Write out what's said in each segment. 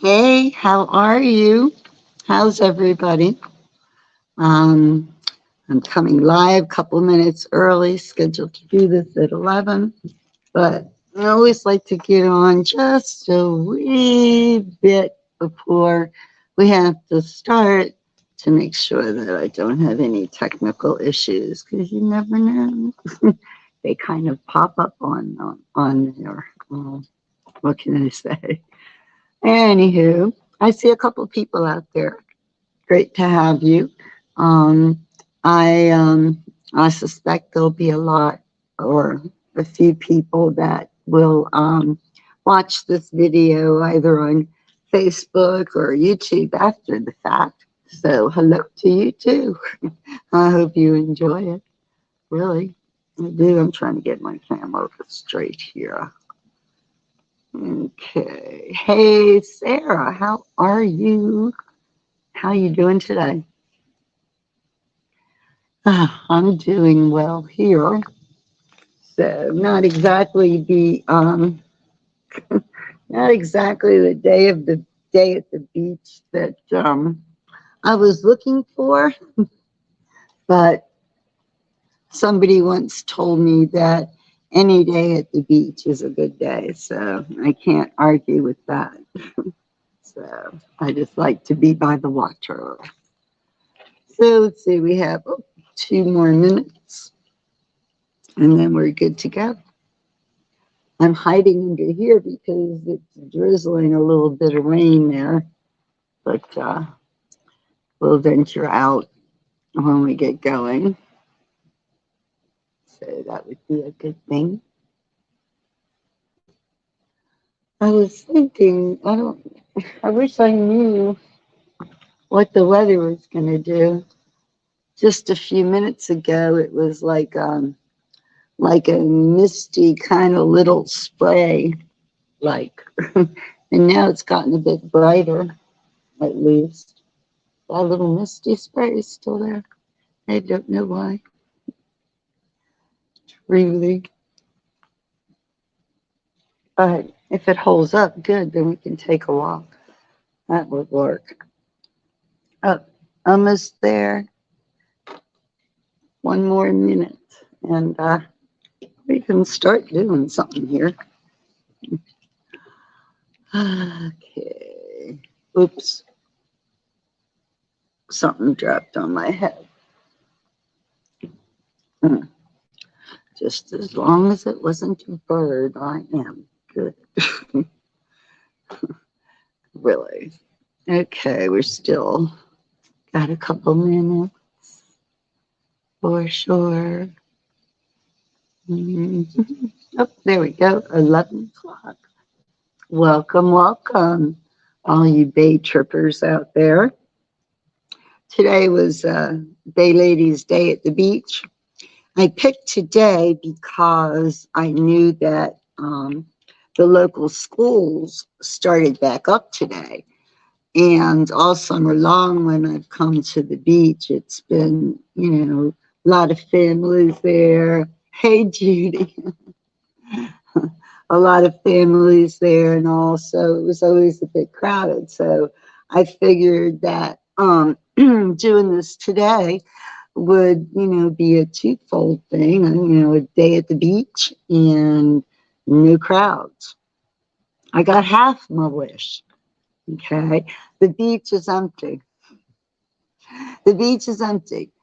Hey, how are you? How's everybody? Um, I'm coming live a couple minutes early, scheduled to do this at 11, but I always like to get on just a wee bit before we have to start to make sure that I don't have any technical issues because you never know. They kind of pop up on your, what can I say? Anywho, I see a couple people out there. Great to have you. Um, I suspect there'll be a lot or a few people that will watch this video either on Facebook or YouTube after the fact. So hello to you too. I hope you enjoy it. Really, I do. I'm trying to get my camera straight here. Okay. Hey, Sarah, how are you? How you doing today? I'm doing well here. So not exactly the day at the beach that I was looking for, but somebody once told me that any day at the beach is a good day. So I can't argue with that. So I just like to be by the water. So let's see, we have 2 more minutes and then we're good to go. I'm hiding under here because it's drizzling a little bit of rain there, but we'll venture out when we get going. So that would be a good thing. I was thinking, I wish I knew what the weather was going to do. Just a few minutes ago, it was like a misty kind of little spray, like, and now it's gotten a bit brighter, at least. That little misty spray is still there. I don't know why. Really. But if it holds up good, then we can take a walk. That would work. Oh, almost there. 1 more minute. And we can start doing something here. Okay. Oops. Something dropped on my head. Just as long as it wasn't a bird, I am good. Really. Okay, we're still got a couple minutes for sure. Oh, there we go. 11 o'clock. Welcome, welcome, all you bay trippers out there. Today was Bay Ladies Day at the beach. I picked today because I knew that the local schools started back up today. And all summer long, when I've come to the beach, it's been, a lot of families there. Hey, Judy. A lot of families there, and also it was always a bit crowded. So I figured that doing this today would, be a twofold thing, a day at the beach and no crowds. I got half my wish. Okay. The beach is empty. The beach is empty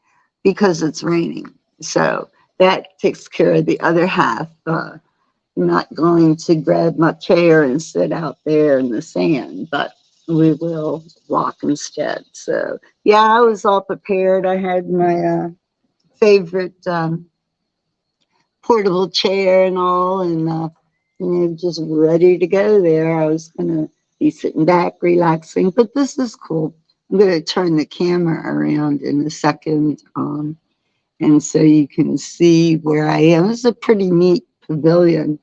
because it's raining. So that takes care of the other half. Not going to grab my chair and sit out there in the sand, but we will walk instead. So, yeah, I was all prepared. I had my favorite portable chair and all, and just ready to go there. I was gonna be sitting back, relaxing, but this is cool. I'm gonna turn the camera around in a second, and so you can see where I am. It's a pretty neat pavilion.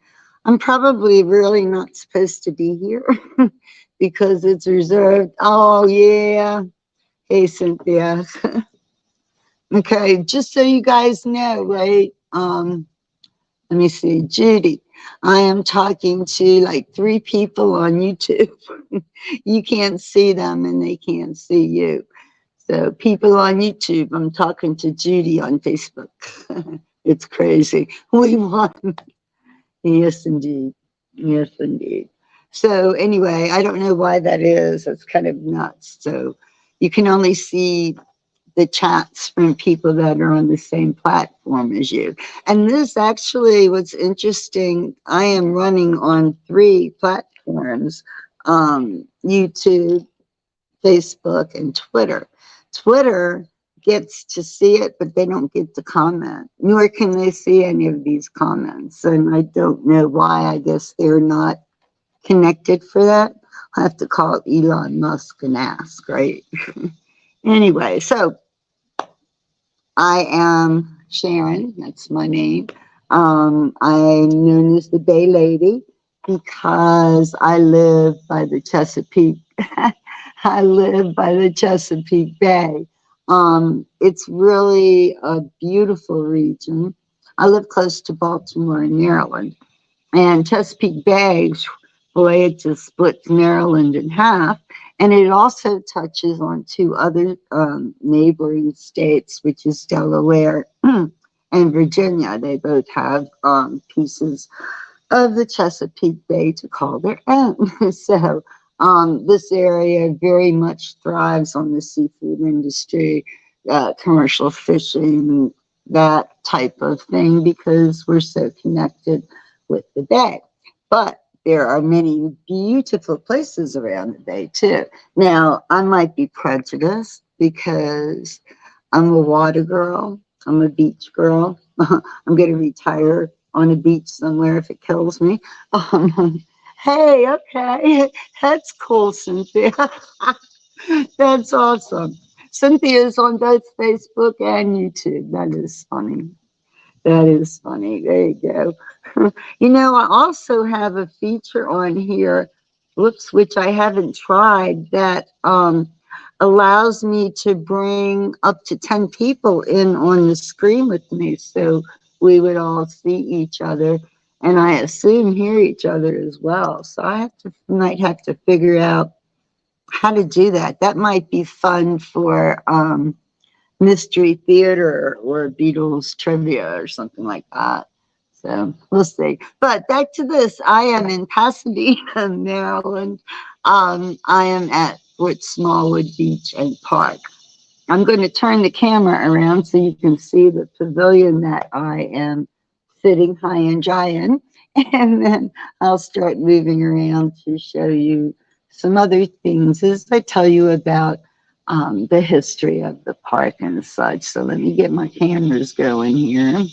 I'm probably really not supposed to be here because it's reserved. Oh yeah, hey Cynthia. Okay, just so you guys know, right? Let me see, Judy. I am talking to like 3 people on YouTube. You can't see them and they can't see you. So people on YouTube, I'm talking to Judy on Facebook. It's crazy. We won. Yes, indeed. Yes, indeed. So anyway, I don't know why that is. It's kind of nuts. So you can only see the chats from people that are on the same platform as you. And this actually was interesting. I am running on 3 platforms, YouTube, Facebook, and Twitter. Twitter gets to see it, but they don't get to comment, nor can they see any of these comments. And I don't know why. I guess they're not connected for that. I have to call Elon Musk and ask, right? Anyway, so I am Sharon, that's my name. I'm known as the Bay Lady because I live by the Chesapeake. I live by the Chesapeake Bay. It's really a beautiful region. I live close to Baltimore and Maryland. And Chesapeake Bay, boy, it just splits Maryland in half. And it also touches on 2 other neighboring states, which is Delaware and Virginia. They both have pieces of the Chesapeake Bay to call their own. So this area very much thrives on the seafood industry, commercial fishing, that type of thing, because we're so connected with the bay. But there are many beautiful places around the bay too. Now, I might be prejudiced because I'm a water girl. I'm a beach girl. I'm going to retire on a beach somewhere if it kills me. Hey, okay. That's cool, Cynthia. That's awesome. Cynthia's on both Facebook and YouTube. That is funny. That is funny. There you go. You know, I also have a feature on here, whoops, which I haven't tried, that allows me to bring up to 10 people in on the screen with me. So we would all see each other and I assume hear each other as well. So might have to figure out how to do that. That might be fun for mystery theater or Beatles trivia or something like that. So we'll see. But back to this. I am in Pasadena, Maryland. I am at Fort Smallwood Beach and Park. I'm going to turn the camera around so you can see the pavilion that I am sitting high and dry in. And then I'll start moving around to show you some other things as I tell you about the history of the park and such. So let me get my cameras going here.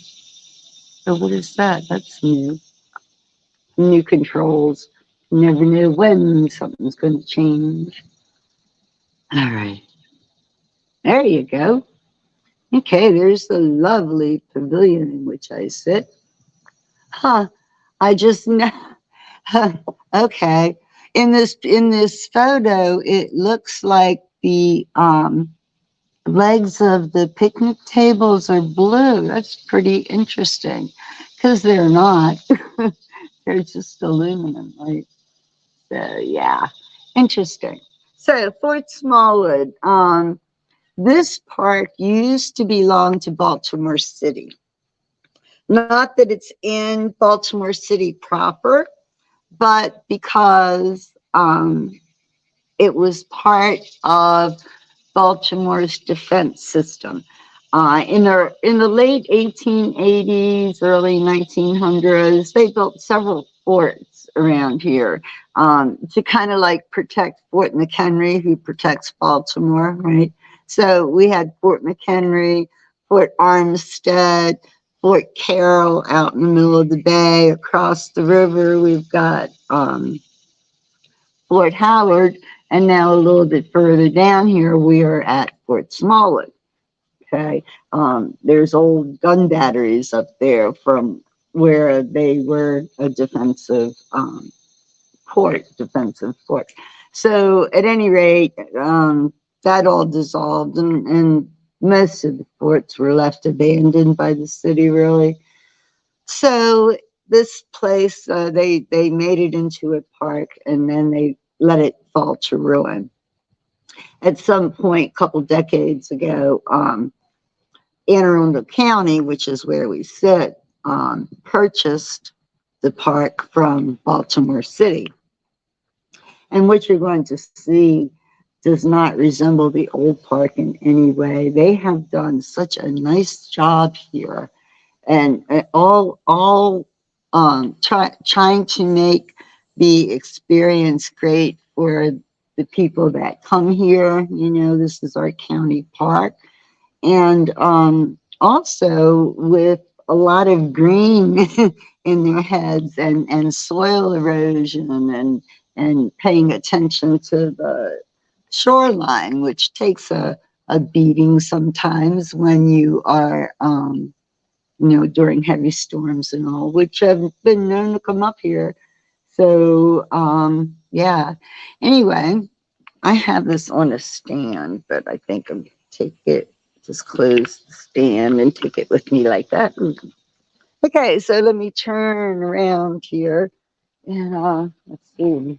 So what is that? That's new. New controls. Never know when something's going to change. All right. There you go. Okay, there's the lovely pavilion in which I sit. Huh. I just know. Okay. In this photo, it looks like the legs of the picnic tables are blue. That's pretty interesting because they're not. They're just aluminum, right? So yeah, interesting. So Fort Smallwood, this park used to belong to Baltimore City. Not that it's in Baltimore City proper, but because it was part of Baltimore's defense system. In the late 1880s, early 1900s, they built several forts around here to kind of like protect Fort McHenry, who protects Baltimore, right? So we had Fort McHenry, Fort Armstead, Fort Carroll out in the middle of the bay. Across the river, we've got Fort Howard, and now a little bit further down here, we are at Fort Smallwood. Okay, there's old gun batteries up there from where they were a defensive fort. So at any rate, that all dissolved, and most of the forts were left abandoned by the city, really. So this place, they made it into a park, and then they let it fall to ruin. At some point, a couple decades ago, Anne Arundel County, which is where we sit, purchased the park from Baltimore City. And what you're going to see does not resemble the old park in any way. They have done such a nice job here, and trying to make the experience great for the people that come here. You know, this is our county park, and also with a lot of green in their heads, and soil erosion, and paying attention to the shoreline, which takes a beating sometimes when you are, during heavy storms and all, which have been known to come up here. So, yeah. Anyway, I have this on a stand, but I think I'm take it, just close the stand and take it with me like that. Okay, so let me turn around here, and let's see.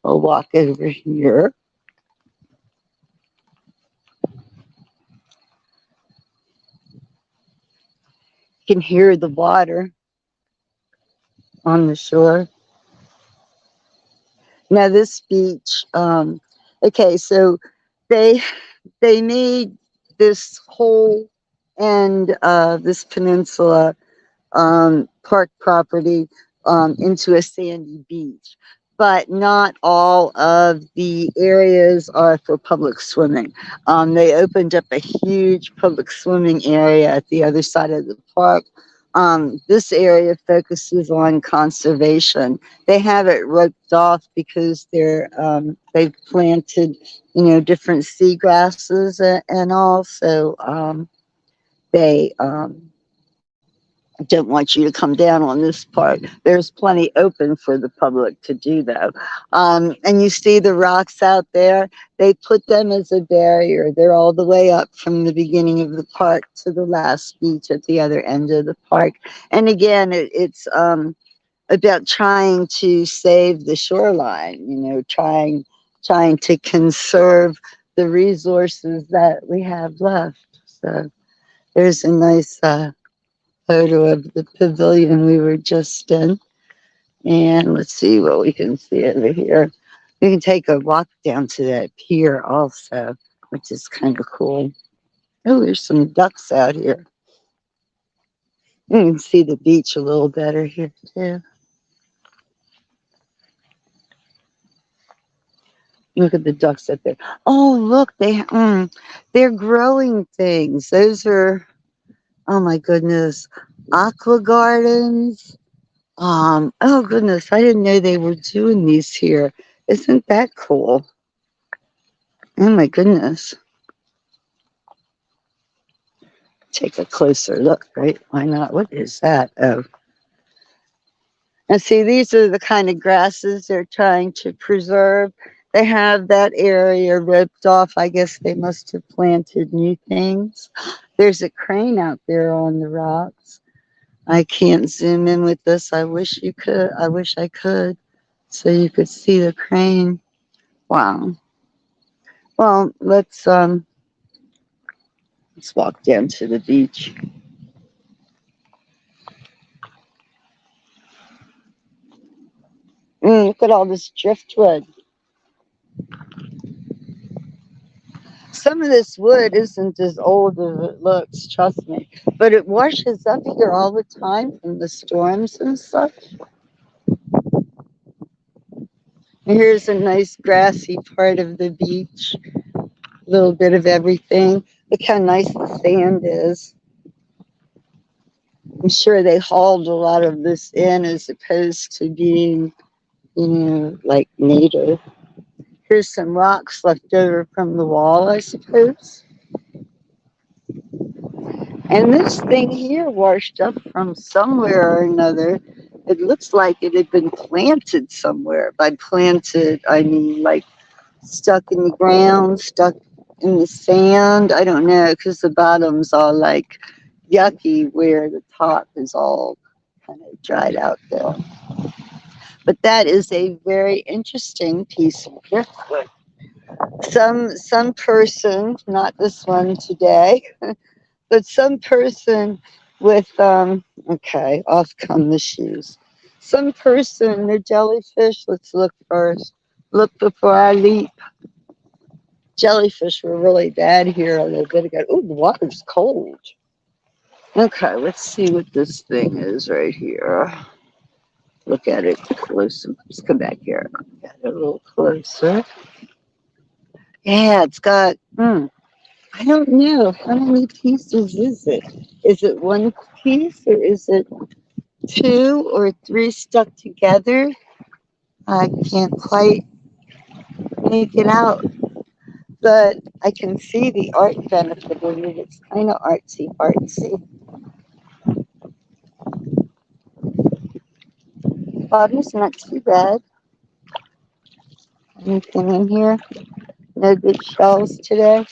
I'll walk over here. You can hear the water on the shore. Now this beach, okay, so they they made this whole end of this peninsula, park property, into a sandy beach. But not all of the areas are for public swimming. They opened up a huge public swimming area at the other side of the park. This area focuses on conservation. They have it roped off because they've planted, different seagrasses, and also they don't want you to come down on this part. There's plenty open for the public to do, though. And you see the rocks out there. They put them as a barrier. They're all the way up from the beginning of the park to the last beach at the other end of the park. And again, it's about trying to save the shoreline. Trying to conserve the resources that we have left. So there's a nice photo of the pavilion we were just in. And let's see what we can see over here. We can take a walk down to that pier also, which is kind of cool. Oh, there's some ducks out here. You can see the beach a little better here too. Look at the ducks up there. Oh, look, they're growing things. Those are, oh my goodness, aqua gardens. Oh goodness, I didn't know they were doing these here. Isn't that cool? Oh my goodness. Take a closer look, right? Why not? What is that? Oh. And see, these are the kind of grasses they're trying to preserve. They have that area roped off. I guess they must have planted new things. There's a crane out there on the rocks. I can't zoom in with this. I wish you could. I wish I could, so you could see the crane. Wow. Well, let's walk down to the beach. Look at all this driftwood. Some of this wood isn't as old as it looks, trust me. But it washes up here all the time from the storms and such. Here's a nice grassy part of the beach. A little bit of everything. Look how nice the sand is. I'm sure they hauled a lot of this in as opposed to being, like native. Here's some rocks left over from the wall, I suppose. And this thing here washed up from somewhere or another. It looks like it had been planted somewhere. By planted, I mean like stuck in the ground, stuck in the sand. I don't know, because the bottom's all like yucky where the top is all kind of dried out there. But that is a very interesting piece of driftwood. Some person, not this one today, but some person with okay, off come the shoes. Some person, the jellyfish, let's look first. Look before I leap. Jellyfish were really bad here a little bit ago. Ooh, the water's cold. Okay, let's see what this thing is right here. Look at it close. Let's come back here. Get it a little closer. Yeah, it's got, I don't know. How many pieces is it? Is it one piece or is it two or three stuck together? I can't quite make it out, but I can see the art benefit of it. It's kind of artsy, artsy. Bottom's not too bad. Anything in here? No good shells today.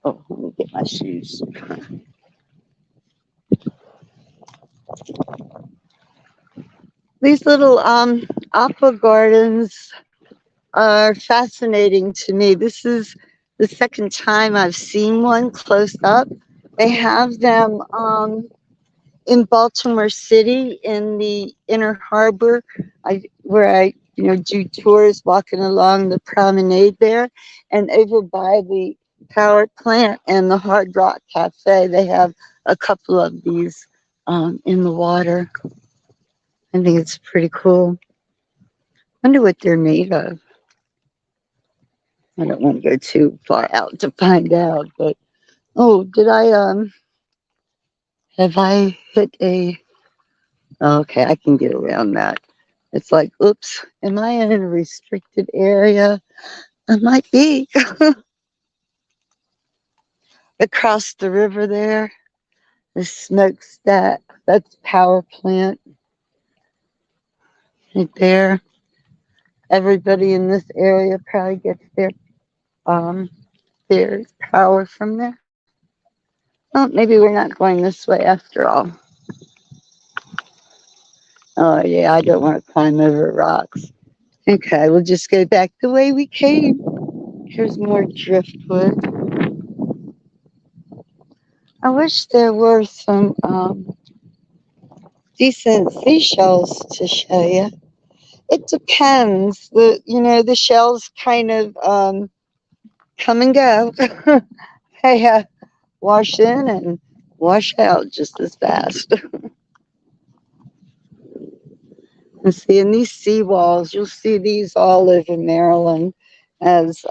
Oh, let me get my shoes. These little aqua gardens are fascinating to me. This is the second time I've seen one close up. They have them in Baltimore City in the inner harbor, where I do tours walking along the promenade there, and over by the power plant and the Hard Rock Cafe. They have a couple of these in the water. I think it's pretty cool. Wonder what they're made of. I don't want to go too far out to find out, but oh, did I have I hit a okay, I can get around that. It's like, oops, am I in a restricted area? I might be. Across the river there, the smokestack, that's power plant right there. Everybody in this area probably gets um their power from there. Well, maybe we're not going this way after all. Oh yeah, I don't want to climb over rocks. Okay, we'll just go back the way we came. Here's more driftwood. I wish there were some decent seashells to show you. It depends. The shells kind of come and go. They wash in and wash out just as fast. And see, in these seawalls, you'll see these all over Maryland as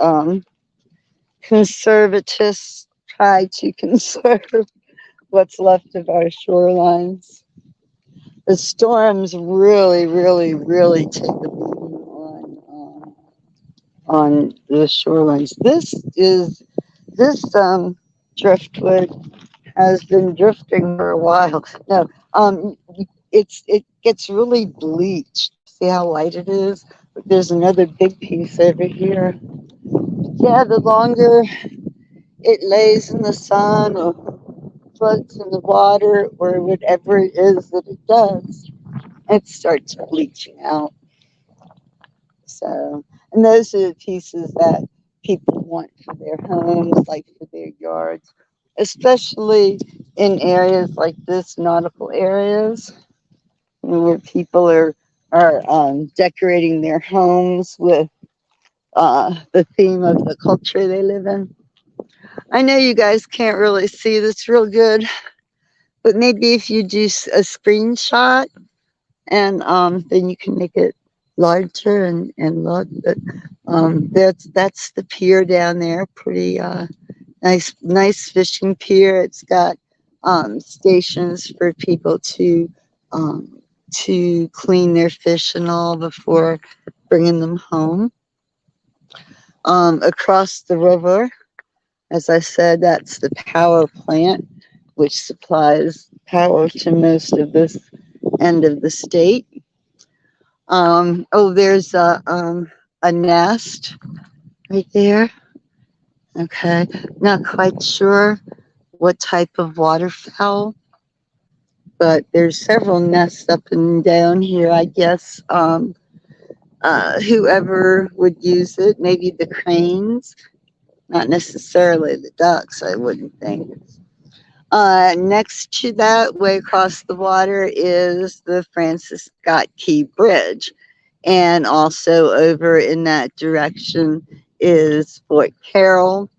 conservatists try to conserve what's left of our shorelines. The storms really, really, really take a beating on the shorelines. This driftwood has been drifting for a while. No, it gets really bleached. See how light it is? But there's another big piece over here. Yeah, the longer it lays in the sun or floats in the water or whatever it is that it does, it starts bleaching out. So, and those are the pieces that people want for their homes, like for their yards, especially in areas like this, nautical areas, where people are decorating their homes with the theme of the culture they live in. I know you guys can't really see this real good, but maybe if you do a screenshot and then you can make it larger and look. But that's the pier down there. Pretty nice fishing pier. It's got stations for people to clean their fish and all before bringing them home. Across the river, as I said, that's the power plant, which supplies power to most of this end of the state. There's a nest right there. Okay, not quite sure what type of waterfowl but there's several nests up and down here. I guess whoever would use it, maybe the cranes, not necessarily the ducks, I wouldn't think. Next to that, way across the water, is the Francis Scott Key Bridge. And also over in that direction is Fort Carroll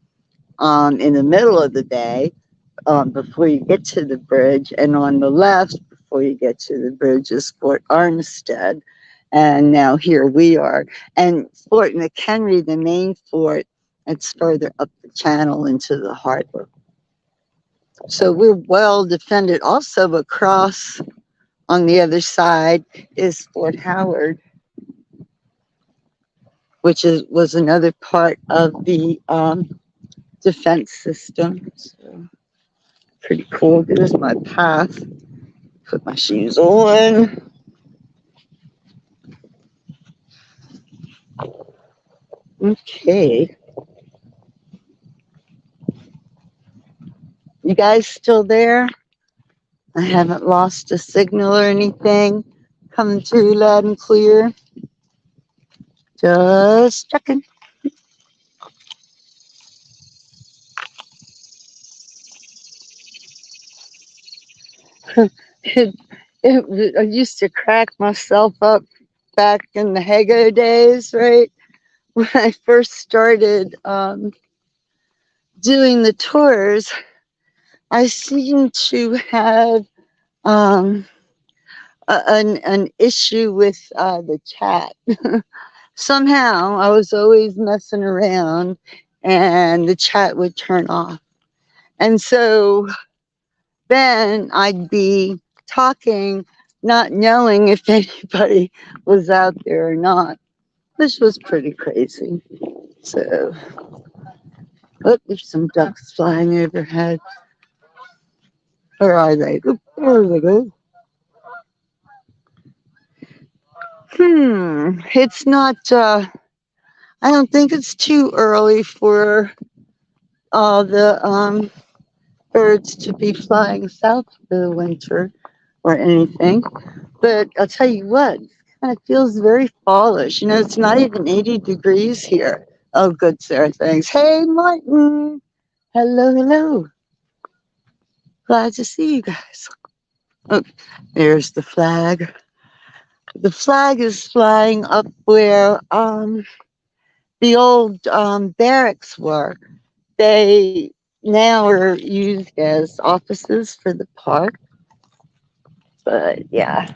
in the middle of the bay before you get to the bridge. And on the left, before you get to the bridge, is Fort Armstead. And now here we are. And Fort McHenry, the main fort, it's further up the channel into the harbor. So we're well defended. Also across on the other side is Fort Howard, which was another part of the defense system. So pretty cool. This is my path. Put my shoes on. Okay. You guys still there? I haven't lost a signal or anything. Coming through loud and clear. Just checking. I used to crack myself up back in the Hago days, right? When I first started doing the tours, I seemed to have an issue with the chat. Somehow I was always messing around and the chat would turn off. And so then I'd be talking, not knowing if anybody was out there or not. This was pretty crazy. So, oh, there's some ducks flying overhead. Where are they? Oh, there they go. It's not, I don't think it's too early for all the birds to be flying south for the winter or anything. But I'll tell you what, it kind of feels very fallish. You know, it's not even 80 degrees here. Oh, good, Sarah, thanks. Hey, Martin. Hello, hello. Glad to see you guys. Oh, there's the flag. The flag is flying up where the old barracks were. They now are used as offices for the park. But yeah,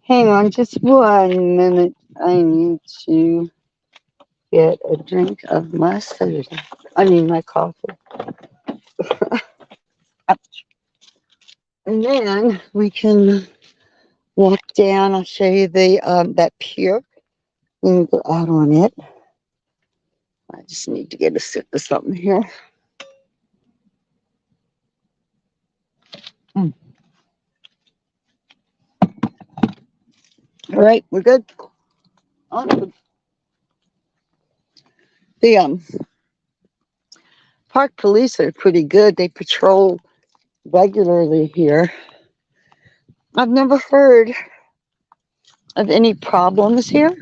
hang on just 1 minute. I need to get a drink of my soda. My coffee. And then we can walk down. I'll show you the that pier. We can go out on it. I just need to get a sip of something here. All right, we're good. The park police are pretty good. They patrol regularly here. I've never heard of any problems here,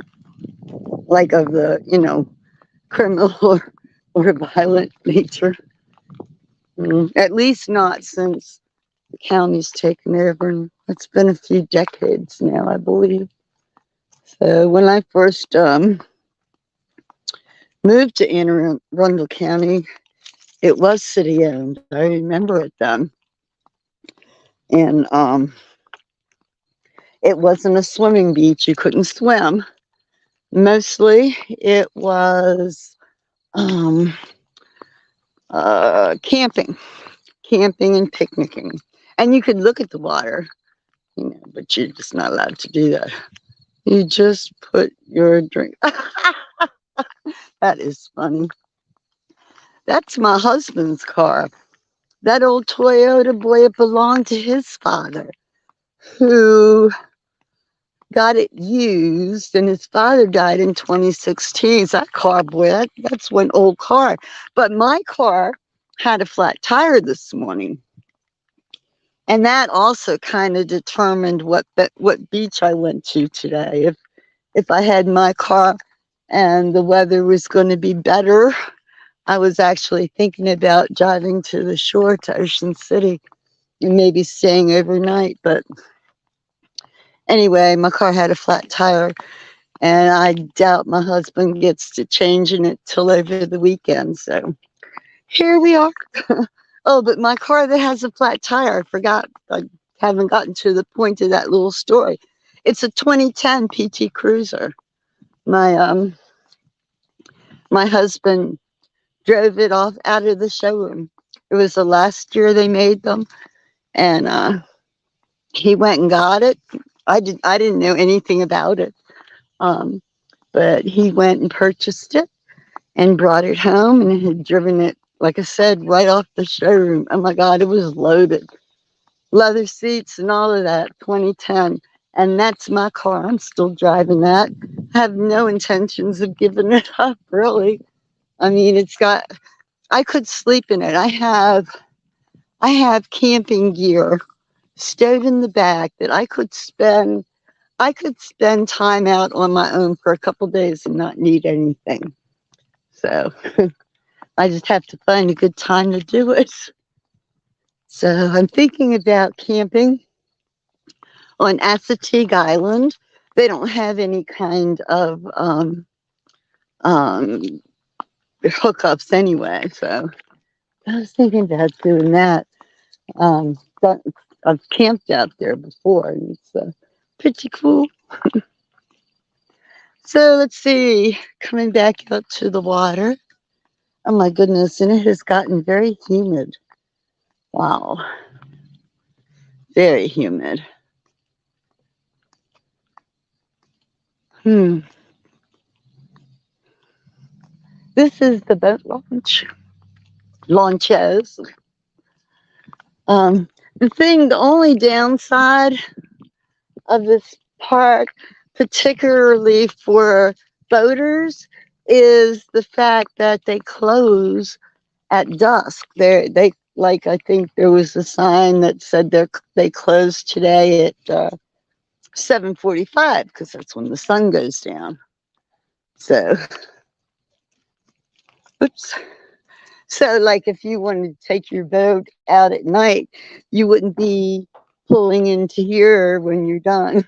like of the, criminal or violent nature. At least not since the county's taken over. And it's been a few decades now, I believe. So when I first moved to Anne Arundel County, it was city owned. I remember it then. And it wasn't a swimming beach. You couldn't swim. Mostly it was camping and picnicking. And you could look at the water, but you're just not allowed to do that. You just put your drink. That is funny. That's my husband's car. That old Toyota, boy, it belonged to his father, who got it used, and his father died in 2016. So that car, boy, that's one old car. But my car had a flat tire this morning. And that also kind of determined what beach I went to today. If I had my car and the weather was going to be better, I was actually thinking about driving to the shore to Ocean City and maybe staying overnight. But anyway, my car had a flat tire, and I doubt my husband gets to changing it till over the weekend. So here we are. Oh, but my car that has a flat tire, I forgot. I haven't gotten to the point of that little story. It's a 2010 PT Cruiser. My my husband drove it off out of the showroom. It was the last year they made them, and he went and got it. I didn't know anything about it, um, but he went and purchased it and brought it home and had driven it, like I said, right off the showroom. Oh my God, it was loaded. Leather seats and all of that, 2010. And that's my car. I'm still driving that. I have no intentions of giving it up, really. I mean, I could sleep in it. I have camping gear stowed in the back that I could spend time out on my own for a couple days and not need anything. So I just have to find a good time to do it. So I'm thinking about camping on Assateague Island. They don't have any kind of um, hookups anyway. So I was thinking about doing that. Um, but I've camped out there before, and it's pretty cool. So let's see, coming back out to the water. Oh my goodness, and it has gotten very humid. Wow, very humid. Hmm. This is the boat launch. Launches. The only downside of this park, particularly for boaters, is the fact that they close at dusk. They like I think there was a sign that said they close today at 7:45 because that's when the sun goes down. So, oops. So, like, if you wanted to take your boat out at night, you wouldn't be pulling into here when you're done.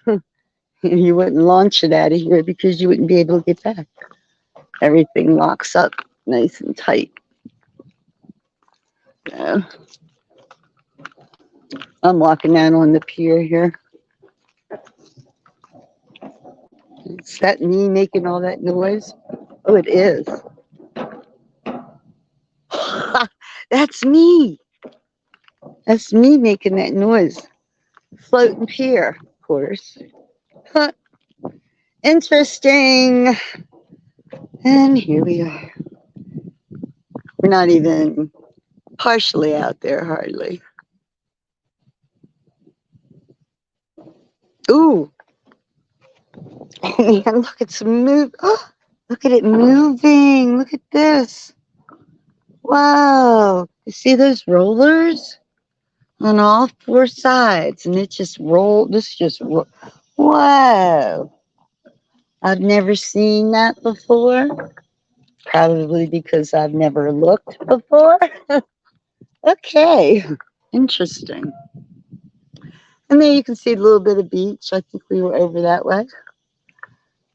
You wouldn't launch it out of here because you wouldn't be able to get back. Everything locks up nice and tight. So, I'm walking out on the pier here. Is that me making all that noise? Oh, it is. That's me. That's me making that noise. Floating pier, of course. Huh. Interesting. And here we are. We're not even partially out there, hardly. Ooh. Oh, man, look, it's move. Oh, look at it moving. Look at this. Wow. You see those rollers? On all four sides, and it just rolled. Wow. I've never seen that before. Probably because I've never looked before. Okay, interesting. And there you can see a little bit of beach. I think we were over that way,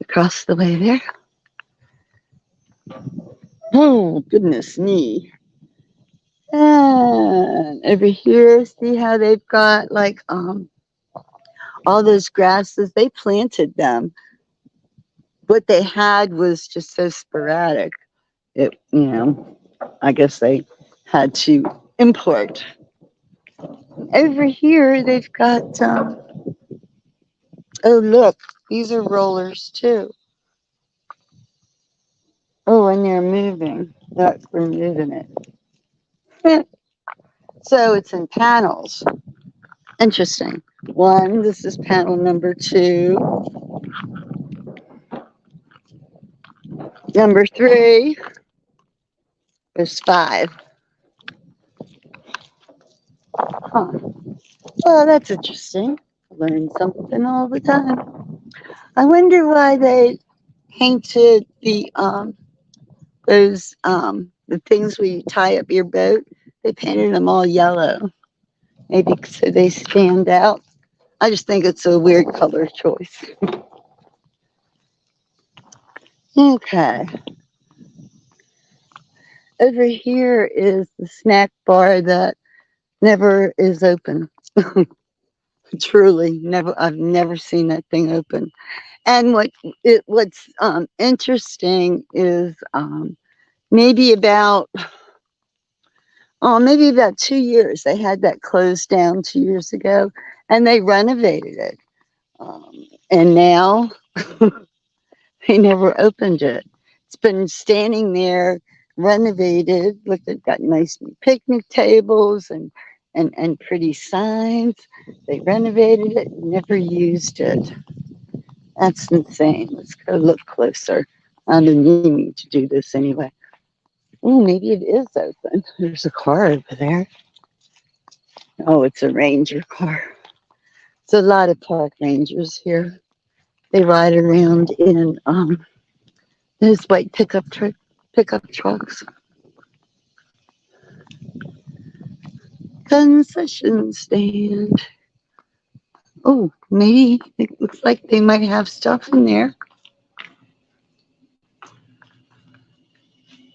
across the way there. Oh, goodness me. And over here, see how they've got like all those grasses. They planted them. What they had was just so sporadic. I guess they had to import. Over here, they've got, oh, look, these are rollers too. Oh, and they're moving. Look, we're moving it. So it's in panels. Interesting. One, this is panel number 2. Number 3, there's 5. Huh. Well, that's interesting. Learn something all the time. I wonder why they painted the things where you tie up your boat. They painted them all yellow, maybe so they stand out. I just think it's a weird color choice. Okay, over here is the snack bar that never is open. Truly, never. I've never seen that thing open. And what's interesting is maybe about maybe about 2 years they had that closed down 2 years ago, and they renovated it. And now they never opened it. It's been standing there, renovated. Look, they've got nice new picnic tables and pretty signs. They renovated it, never used it. That's insane. Let's go look closer. I didn't need to do this anyway. Oh, maybe it is open. There's a car over there. Oh, it's a ranger car. There's a lot of park rangers here. They ride around in those white pickup trucks. Concession stand. Oh, maybe it looks like they might have stuff in there.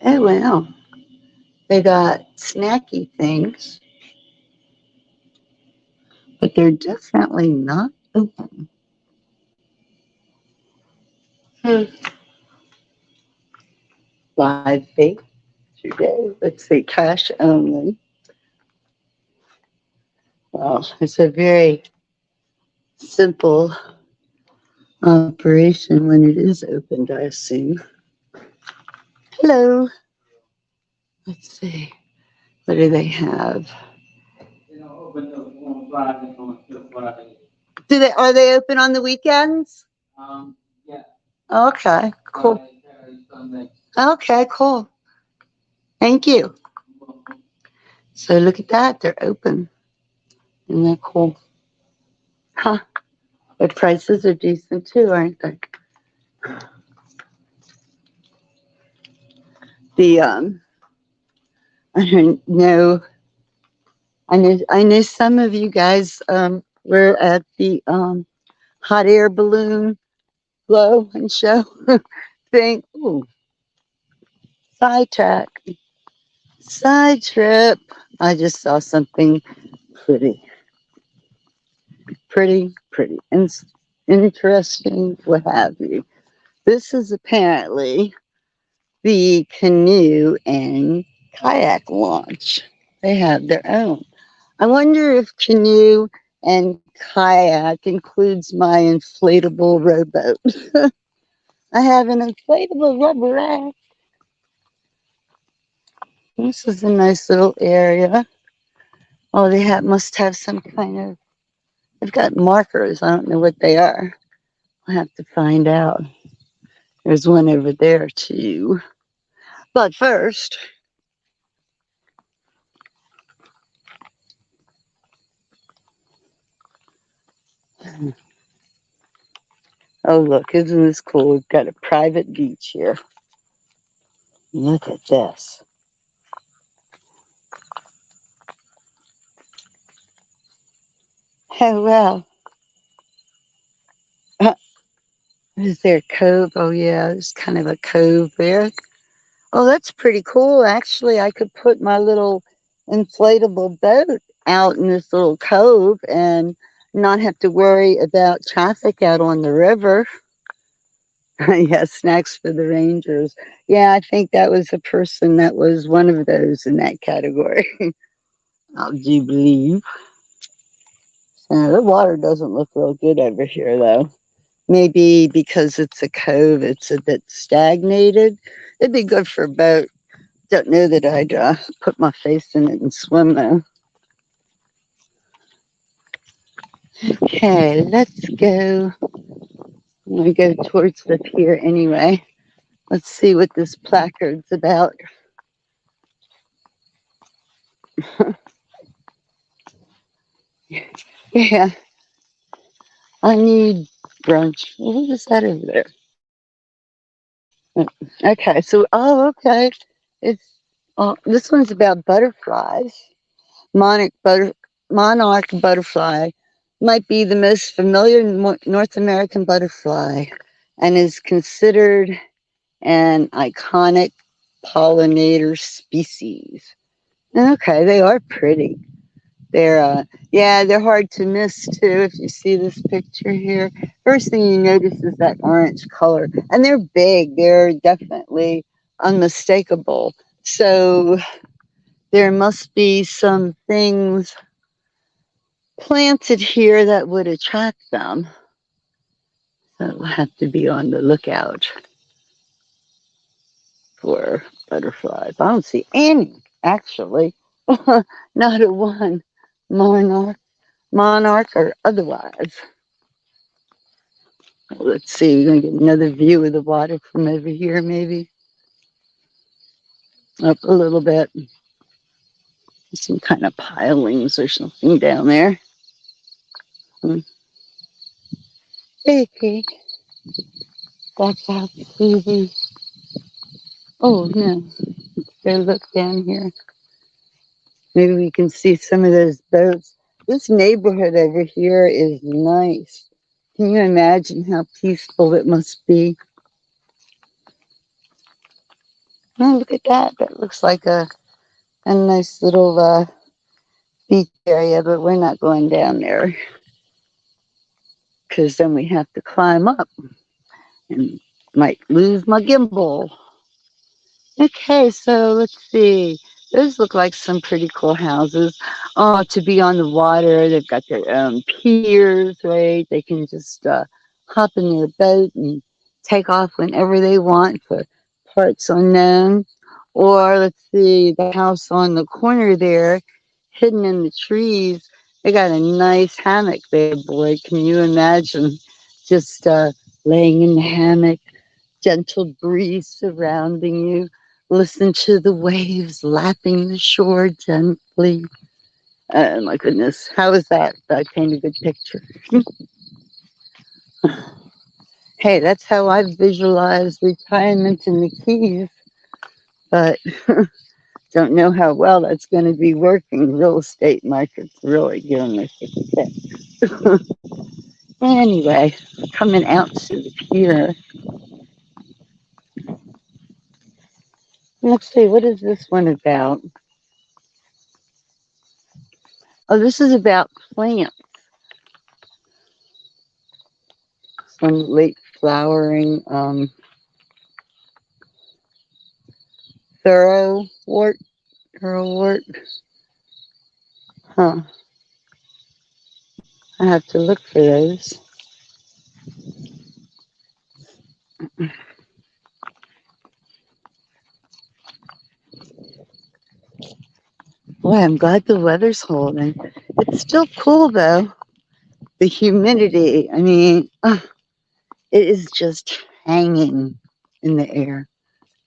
Oh wow. They got snacky things, but they're definitely not open. Hmm. Live bait today. Let's see, cash only. Well, it's a very simple operation when it is opened, I assume. Hello. Let's see. What do they have? Do they are they open on the weekends? Okay, cool. Okay, cool. Thank you. So look at that, they're open. Isn't that cool? Huh. Their prices are decent too, aren't they? The I don't know. I know some of you guys were at the hot air balloon blow and show thing. Ooh, sidetrack. Side trip. I just saw something pretty, pretty, interesting, what have you. This is apparently the canoe and kayak launch. They have their own. I wonder if canoe and kayak includes my inflatable rowboat. I have an inflatable rubber raft. This is a nice little area. Oh, must have some kind of. They've got markers. I don't know what they are. I'll have to find out. There's one over there too. But first, oh look, isn't this cool? We've got a private beach here. Look at this. Oh well. Is there a cove? Oh yeah, there's kind of a cove there. Oh, that's pretty cool. Actually, I could put my little inflatable boat out in this little cove and not have to worry about traffic out on the river. Yeah, snacks for the Rangers. Yeah, I think that was a person that was one of those in that category. I do believe. The water doesn't look real good over here, though. Maybe because it's a cove, it's a bit stagnated. It'd be good for a boat. Don't know that I'd put my face in it and swim, though. Okay, let's go. I'm going to go towards the pier anyway. Let's see what this placard's about. Yeah, I need brunch. What is that over there? Okay, so okay. It's this one's about butterflies. Monarch butter monarch butterfly might be the most familiar North American butterfly and is considered an iconic pollinator species. Okay, they are pretty. They're yeah, they're hard to miss too if you see this picture here. First thing you notice is that orange color. And they're big. They're definitely unmistakable. So there must be some things planted here that would attract them. So we'll have to be on the lookout for butterflies. I don't see any, actually. Not a one. Monarch, monarch or otherwise. Let's see, we're going to get another view of the water from over here, maybe. Up a little bit. Some kind of pilings or something down there. Hey, Kate. That's how easy. Oh, no. Go look down here. Maybe we can see some of those boats. This neighborhood over here is nice. Can you imagine how peaceful it must be? Oh, look at that. That looks like a nice little beach area, but we're not going down there because then we have to climb up and might lose my gimbal. Okay, so let's see. Those look like some pretty cool houses. Oh, to be on the water, they've got their own piers, right? They can just hop in their boat and take off whenever they want for parts unknown. Or let's see, the house on the corner there, hidden in the trees, they got a nice hammock there, boy. Can you imagine just laying in the hammock, gentle breeze surrounding you? Listen to the waves lapping the shore gently. Oh my goodness. How is that? Did I paint a good picture? Hey, that's how I visualize retirement in the Keys, but don't know how well that's going to be working. The real estate market's really giving us a kick. Anyway, coming out to the pier. Let's see, what is this one about? Oh, this is about plants. Some late flowering thoroughwort, thoroughwort. Huh. I have to look for those. Boy, I'm glad the weather's holding. It's still cool though. The humidity, I mean, it is just hanging in the air,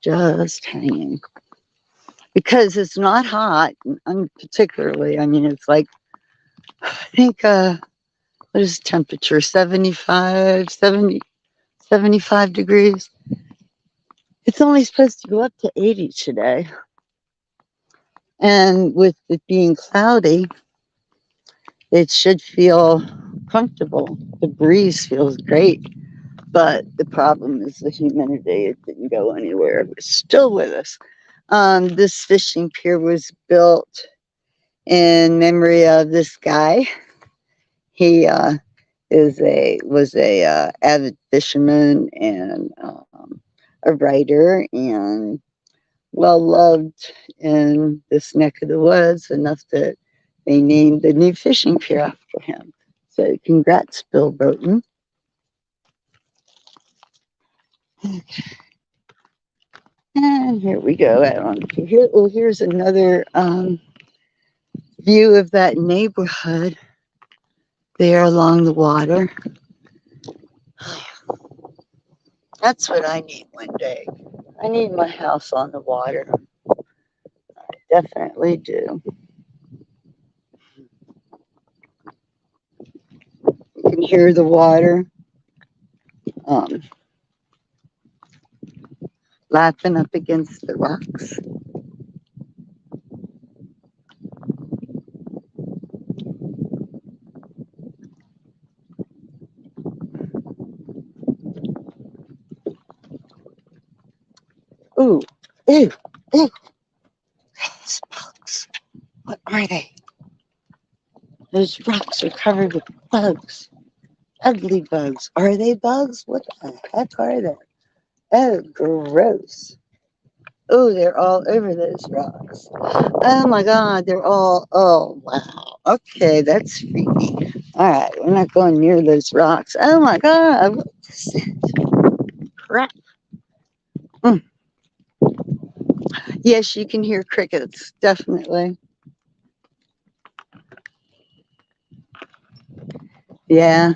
just hanging. Because it's not hot, particularly. I mean, it's like, I think, what is the temperature? 75 degrees. It's only supposed to go up to 80 today. And with it being cloudy, it should feel comfortable. The breeze feels great. But the problem is the humidity. It didn't go anywhere. It was still with us. This fishing pier was built in memory of this guy. He was a avid fisherman and a writer and well loved in this neck of the woods enough that they named the new fishing pier after him. So congrats, Bill Broughton. And here we go out on here. Oh, here's another view of that neighborhood there along the water. That's what I need one day. I need my house on the water. Definitely do. hear the water um, lapping up against the rocks. Ooh, ew, ew, those bugs. What are they? Those rocks are covered with bugs. Ugly bugs. Are they bugs? What the heck are they? Oh, gross. Oh, they're all over those rocks. Oh my God, they're all, oh wow. Okay, that's freaky. All right, we're not going near those rocks. Oh my God, what is it? Crap. Mm. Yes, you can hear crickets, definitely. Yeah,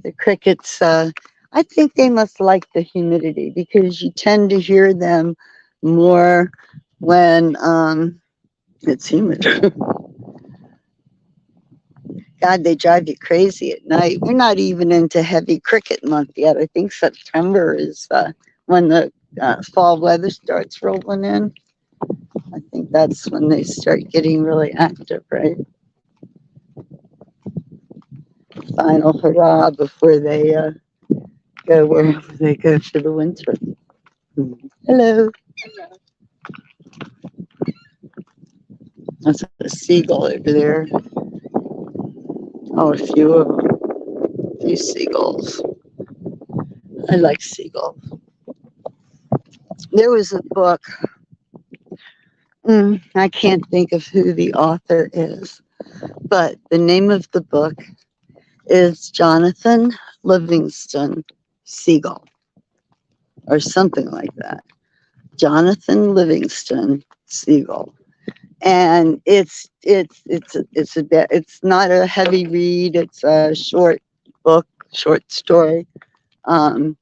the crickets, I think they must like the humidity because you tend to hear them more when it's humid. God, they drive you crazy at night. We're not even into heavy cricket month yet. I think September is when the fall weather starts rolling in. I think that's when they start getting really active, right? Final hurrah before they go wherever they go for the winter. Hello. That's a seagull over there. Oh, a few of them. A few seagulls. I like seagulls. There was a book. I can't think of who the author is, but the name of the book is Jonathan Livingston Seagull or something like that. Jonathan Livingston Seagull. And it's not a heavy read. It's a short book, short story. Um,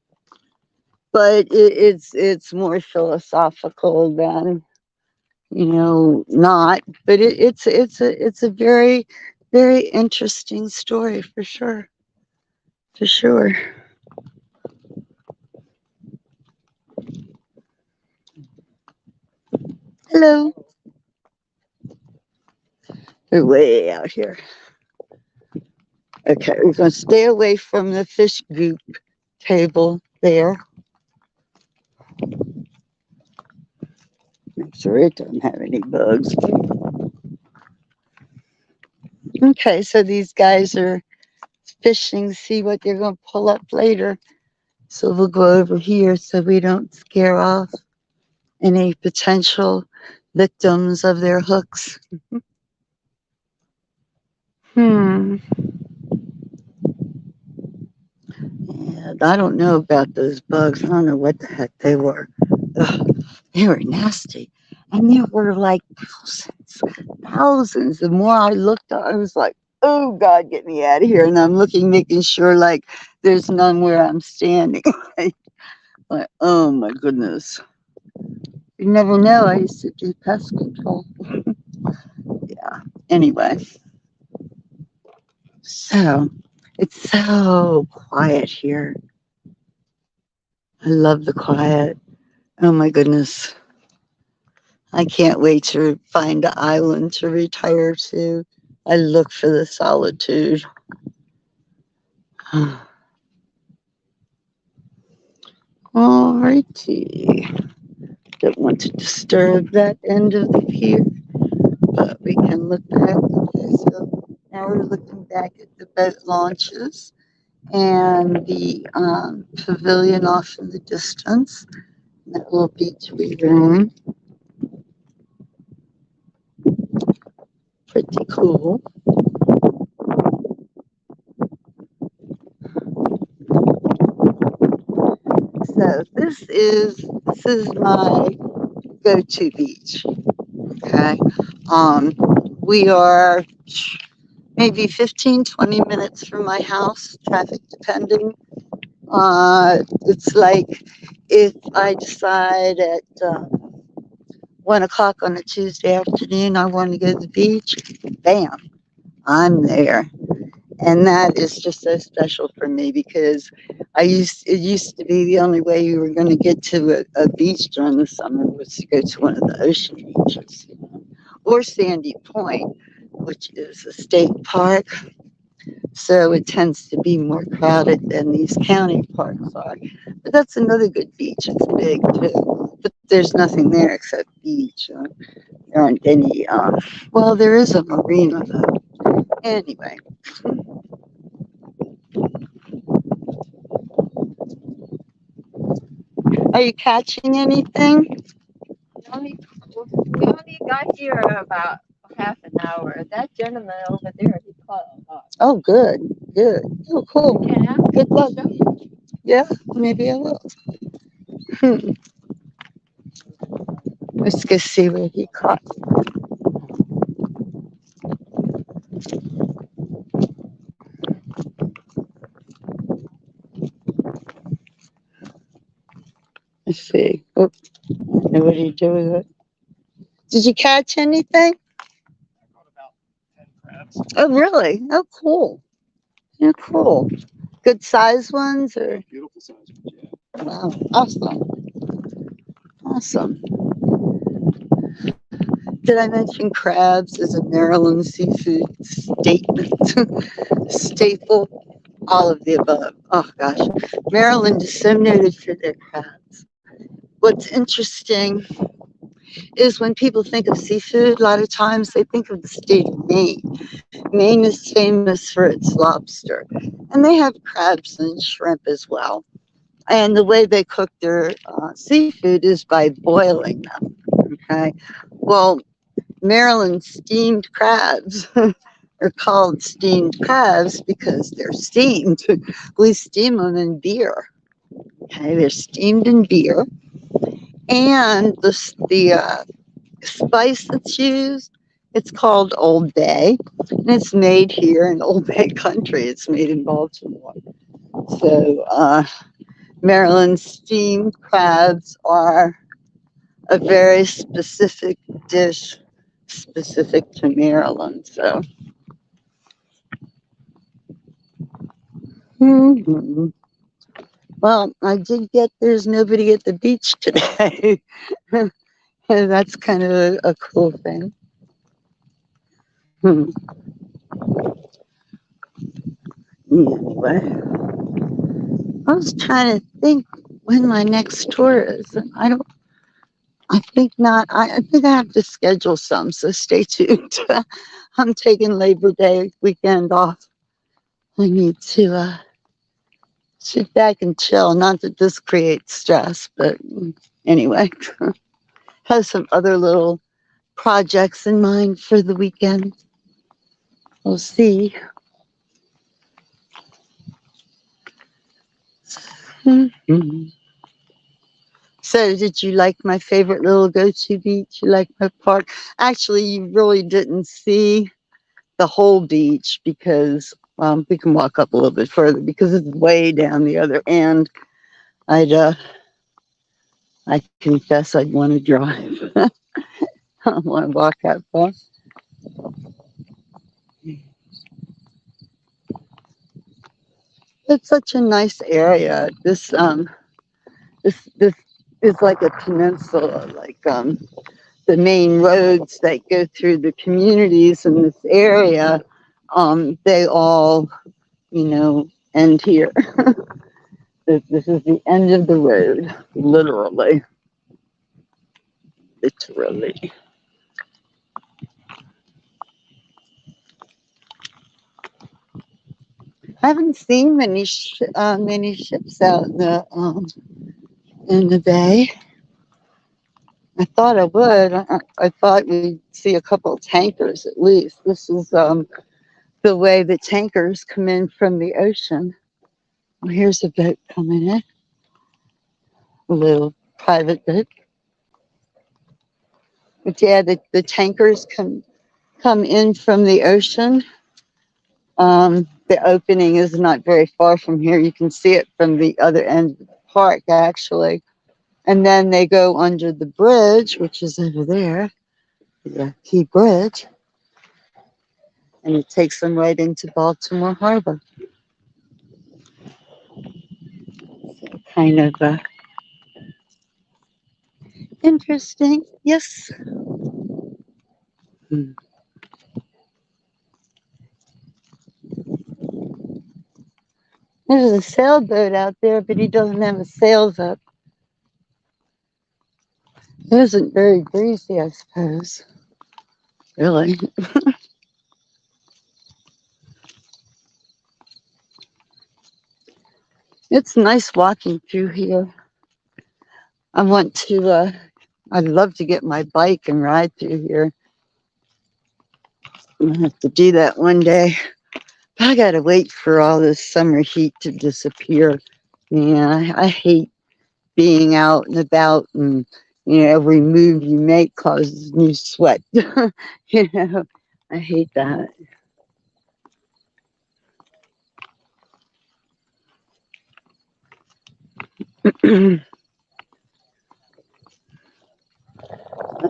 but it's more philosophical than not. But it's a very very interesting story for sure, for sure. Hello, they're way out here. Okay, we're gonna stay away from the fish goop table there. Make sure it doesn't have any bugs. Okay, so these guys are fishing, see what they're going to pull up later. So we'll go over here so we don't scare off any potential victims of their hooks. Hmm. Yeah, I don't know about those bugs. I don't know what the heck they were. Ugh, they were nasty. And there were like thousands, thousands. The more I looked, I was like, oh God, get me out of here. And I'm looking, making sure like there's none where I'm standing. Like, oh my goodness. You never know. I used to do pest control. Yeah. Anyway, so it's so quiet here. I love the quiet. Oh my goodness. I can't wait to find an island to retire to. I look for the solitude. Alrighty. Don't want to disturb that end of the pier, but we can look back. Okay, so now we're looking back at the boat launches and the pavilion off in the distance. That little beach we room. Pretty cool. So this is my go-to beach. Okay. Um, we are maybe 15, 20 minutes from my house, traffic depending. It's like if I decide at 1 o'clock on a Tuesday afternoon I want to go to the beach, bam, I'm there. And that is just so special for me because it used to be the only way you were going to get to a beach during the summer was to go to one of the ocean beaches, or Sandy Point, which is a state park. So it tends to be more crowded than these county parks are. But that's another good beach. It's big too. But there's nothing there except beach. There aren't any, well, there is a marina though. Anyway, are you catching anything? We only, we only got here about half an hour. That gentleman over there, he caught a lot. Oh, good, good. Oh, cool. Yeah. Good luck. Yeah, maybe I will. Let's go see what he caught. Let's see. Oh, what do you do with it? Did you catch anything? Oh, really? Oh, cool. Yeah, cool. Good size ones or? Beautiful size ones, yeah. Wow, awesome. Awesome. Did I mention crabs is a Maryland seafood staple? All of the above. Oh gosh. Maryland is so noted for their crabs. What's interesting is when people think of seafood, a lot of times they think of the state of Maine. Maine is famous for its lobster, and they have crabs and shrimp as well. And the way they cook their seafood is by boiling them. Okay. Well, Maryland steamed crabs are called steamed crabs because they're steamed. We steam them in beer. Okay, they're steamed in beer, and the spice that's used, it's called Old Bay, and it's made here in Old Bay country. It's made in Baltimore. So Maryland steamed crabs are a very specific dish specific to Maryland. So. Mhm. Well, I did get there's nobody at the beach today. That's kind of a cool thing. Hmm. Anyway, I was trying to think when my next tour is. And I think not. I think I have to schedule some, so stay tuned. I'm taking Labor Day weekend off. I need to sit back and chill. Not that this creates stress, but anyway, have some other little projects in mind for the weekend. We'll see. Mhm. So, did you like my favorite little go-to beach? You like my park? Actually, you really didn't see the whole beach because we can walk up a little bit further because it's way down the other end. I'd I confess I'd want to drive. I don't want to walk that far. It's such a nice area. This is like a peninsula, like the main roads that go through the communities in this area. They all, end here. This is the end of the road, literally. Literally. I haven't seen many ships out in the bay. I thought I would. I thought we'd see a couple of tankers at least. This is the way the tankers come in from the ocean. Well, here's a boat coming in, a little private boat. But yeah, the tankers come in from the ocean. The opening is not very far from here. You can see it from the other end of the park, actually. And then they go under the bridge, which is over there, the Key Bridge. and it takes them right into Baltimore Harbor. Kind of interesting. Yes. Hmm. There's a sailboat out there, but he doesn't have his sails up. It isn't very breezy, I suppose. Really. It's nice walking through here. I want to, I'd love to get my bike and ride through here. I'm gonna have to do that one day. But I gotta wait for all this summer heat to disappear. Yeah, I hate being out and about, and every move you make causes new sweat. you know, I hate that.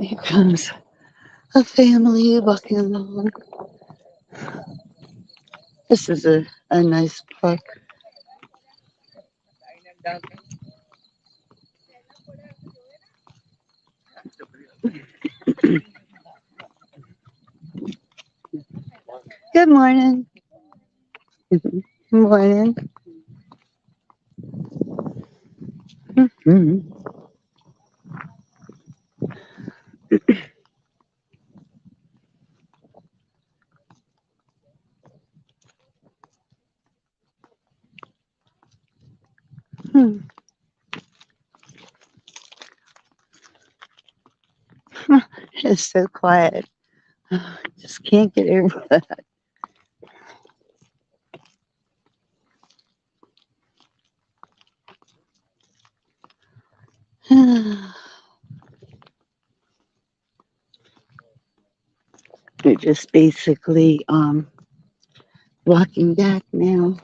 Here comes a family walking along. This is a nice park. Good morning. Good morning. Mhm. Hmm. It's so quiet. Just can't get over that. We're just basically walking back now.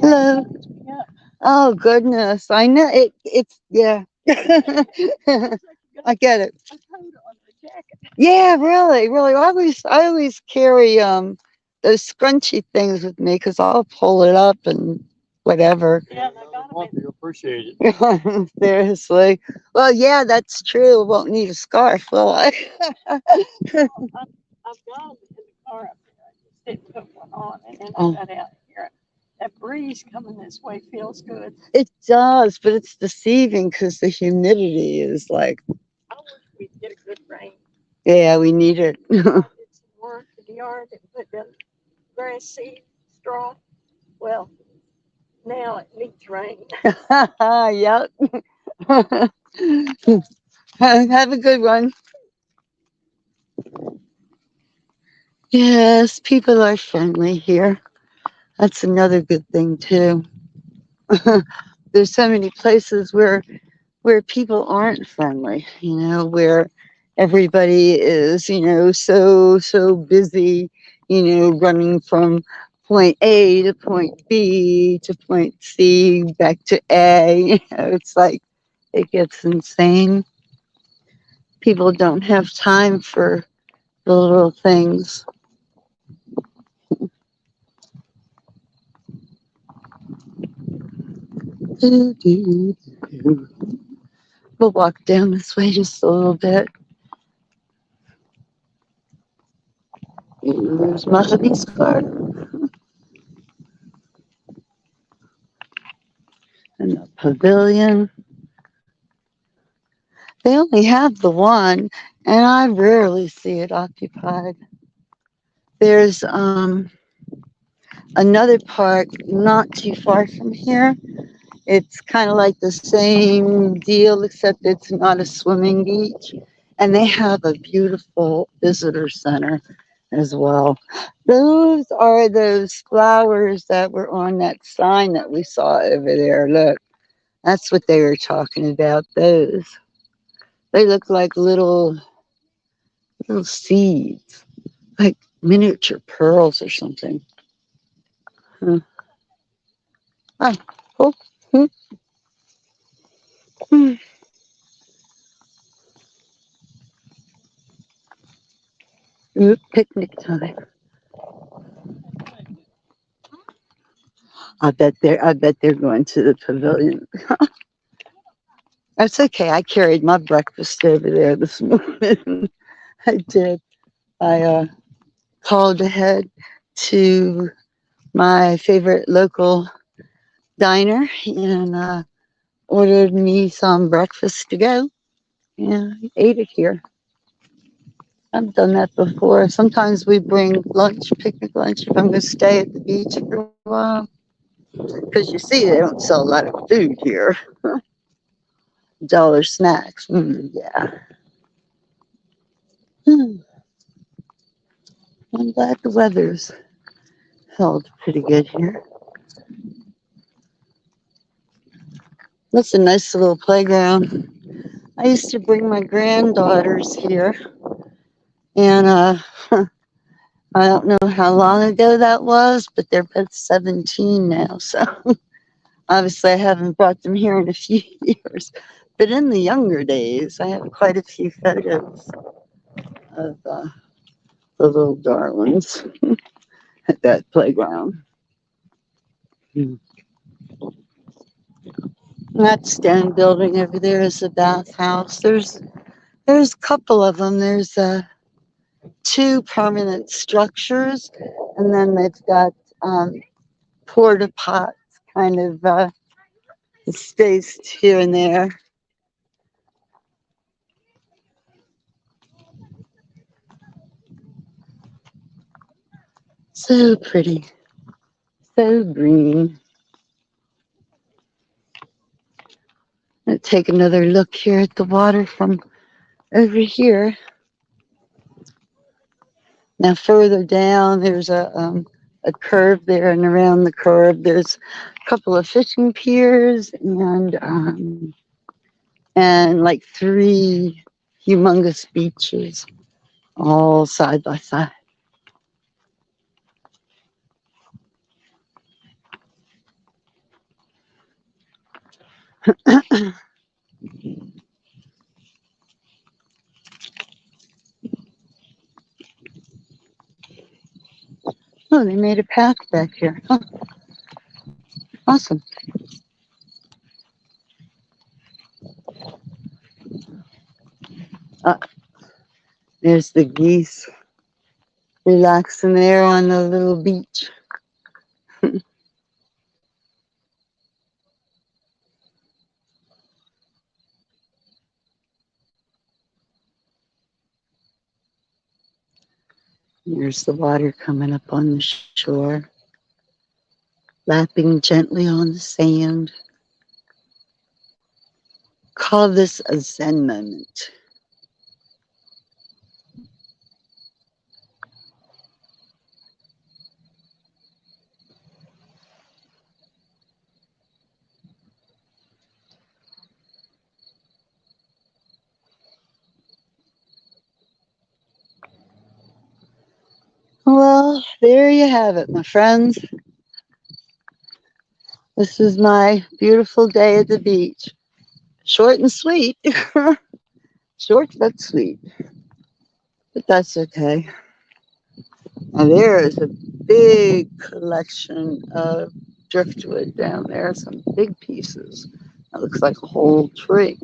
Hello. Oh goodness, I know it. It's yeah. I get it. Yeah, really, really. I always carry those scrunchy things with me because I'll pull it up and whatever. You appreciate it. Seriously. Well, yeah, that's true. Won't need a scarf, will I? I've got them in the car up there. I just didn't put one on, and then I Oh, got out here. That breeze coming this way feels good. it does, but it's deceiving because the humidity is like, I wish we'd get a good rain. yeah, we need it. I did some work in the yard and put down grass seed, straw. Well, now it needs rain. Yep. Have a good one. Yes, people are friendly here. That's another good thing too. There's so many places where people aren't friendly, where everybody is, so busy, running from point A to point B to point C back to A. It's like it gets insane. People don't have time for the little things. Do, do, do. We'll walk down this way just a little bit. There's my hubby's car and the pavilion. They only have the one, and I rarely see it occupied. There's another park not too far from here. It's kind of like the same deal, except it's not a swimming beach. And they have a beautiful visitor center as well. Those are those flowers that were on that sign that we saw over there. Look, that's what they were talking about. Those. They look like little seeds, like miniature pearls or something. Huh. Ah, oh, hmm, hmm. Oop, picnic time. I bet they're going to the pavilion. That's okay. I carried my breakfast over there this morning. I did. I called ahead to my favorite local diner and ordered me some breakfast to go. Yeah, I ate it here. I've done that before. Sometimes we bring lunch, picnic lunch, if I'm going to stay at the beach for a while. Because you see, they don't sell a lot of food here. Dollar snacks. Yeah. Hmm, I'm glad the weather's held pretty good here. That's a nice little playground. I used to bring my granddaughters here, and I don't know how long ago that was, but they're both 17 now, so obviously I haven't brought them here in a few years. But in the younger days, I have quite a few photos of the little darlings at that playground. And that stone building over there is a bathhouse. There's a couple of them. There's two permanent structures, and then they've got porta pots kind of spaced here and there. So pretty, so green. I'll take another look here at the water from over here. Now further down, there's a curve there, and around the curve, there's a couple of fishing piers and like three humongous beaches, all side by side. Oh, they made a path back here. Huh, awesome. Uh, there's the geese relaxing there on the little beach. There's the water coming up on the shore, lapping gently on the sand. Call this a Zen moment. Well, there you have it, my friends. This is my beautiful day at the beach. Short and sweet. Short but sweet. But that's okay. And there is a big collection of driftwood down there, some big pieces. That looks like a whole tree.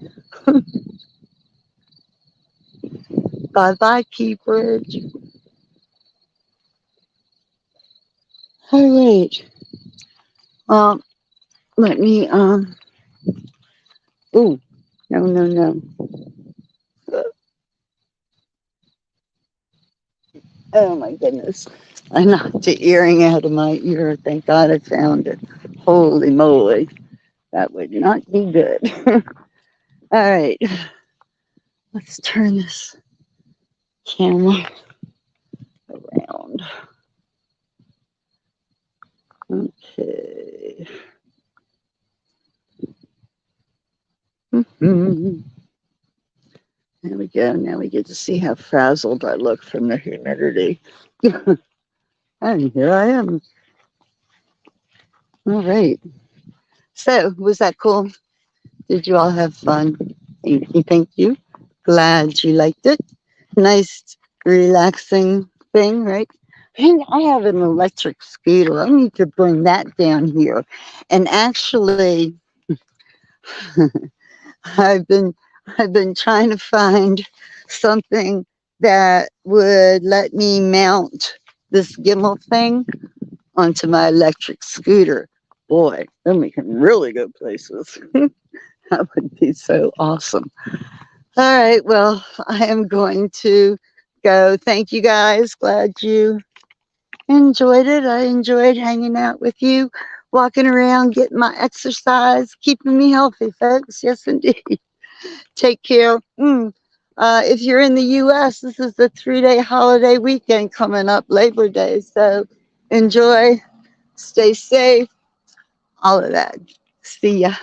Bye bye, Key Bridge. All right. Let me, ooh, no. Oh my goodness. I knocked the earring out of my ear. Thank God I found it. Holy moly. That would not be good. All right. Let's turn this camera around. Okay. Mhm. There we go. Now we get to see how frazzled I look from the humidity. And here I am. All right. So, was that cool? Did you all have fun? Thank you. Glad you liked it. Nice relaxing thing, right? Hey, I have an electric scooter. I need to bring that down here. And actually, I've been I've been trying to find something that would let me mount this gimbal thing onto my electric scooter. Boy, then we can really go places. That would be so awesome. All right, well, I am going to go. Thank you guys. Glad you enjoyed it. I enjoyed hanging out with you, walking around, getting my exercise, keeping me healthy, folks. Yes, indeed. Take care. If you're in the U.S., this is the 3-day holiday weekend coming up, Labor Day. So enjoy, stay safe, all of that. See ya.